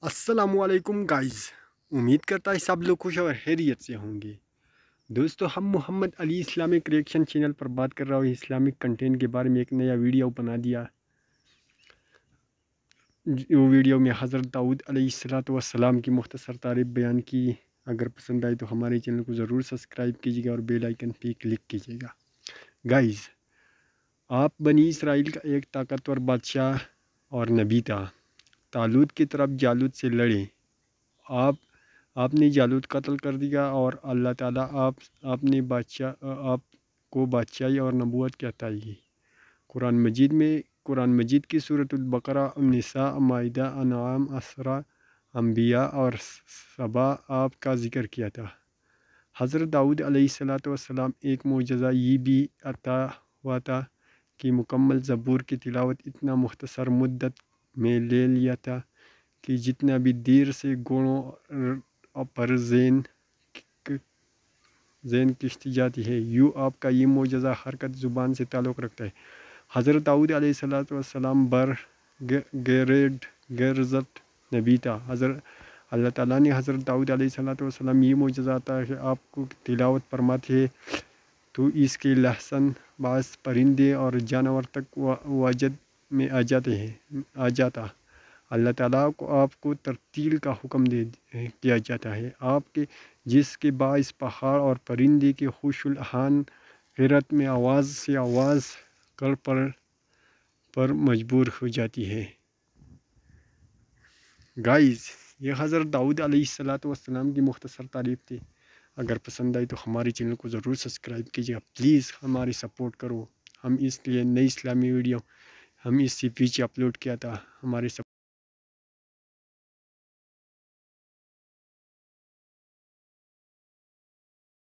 अस्सलामुअलैकुम गाइस। उम्मीद करता है सब लोग खुश और खैरियत से होंगे। दोस्तों, हम Mohammad Ali Islamic reaction channel पर बात कर रहा हूँ। इस्लामिक कंटेंट के बारे में एक नया वीडियो बना दिया। वो वीडियो में हज़रत दाऊद अलैहिस्सलाम की मुख्तसर तारीफ़ बयान की। अगर पसंद आए तो हमारे चैनल को ज़रूर सब्सक्राइब कीजिएगा और बेल आइकन पे क्लिक कीजिएगा। गाइस, आप बनी इसराइल का एक ताकतवर बादशाह और नबी था। तालूत की तरफ जालूत से लड़े। आपने जालूत कत्ल कर दिया और अल्लाह ताला आपने आपको बादशाही और नबूवत की अता की। कुरान मजीद की सूरत अल बकरा, निसा, माइदा, अनआम, असरा, अंबिया और सबा आपका ज़िक्र किया था। हज़रत दाऊद अलैहिस्सलाम एक मोजज़ा ये भी अता हुआ था कि मुकम्मल ज़बूर की तिलावत इतना मुख्तसर मुद्दत में ले लिया था कि जितना भी देर से घोड़ों पर ज़ैन किश्ती जाती है, यूँ आपका ये मोजज़ा हरकत ज़ुबान से ताल्लुक़ रखता है। हज़रत दाऊद अलैहिस्सलाम गैरज़त नबी था। अल्लाह ताला ने हज़रत दाऊद अलैहिस्सलाम ये मोजज़ा अता है कि आपको तिलावत फरमाते हैं तो इसके लहसन बास परिंदे और जानवर तक वजद में आ जाता। अल्लाह ताला को आपको तरतील का हुक्म किया जाता है, आपके जिसके बाइस पहाड़ और परिंदे के खुशुलहान हैरत में आवाज़ से आवाज़ कर पर मजबूर हो जाती है। गाइस, ये हज़रत दाऊद अलैहिस्सलाम की मुख्तसर तारीफ़ थी। अगर पसंद आई तो हमारे चैनल को ज़रूर सब्सक्राइब कीजिएगा। प्लीज़ हमारी सपोर्ट करो। हम इसलिए नई इस्लामी वीडियो हम इससे पीछे अपलोड किया था। हमारे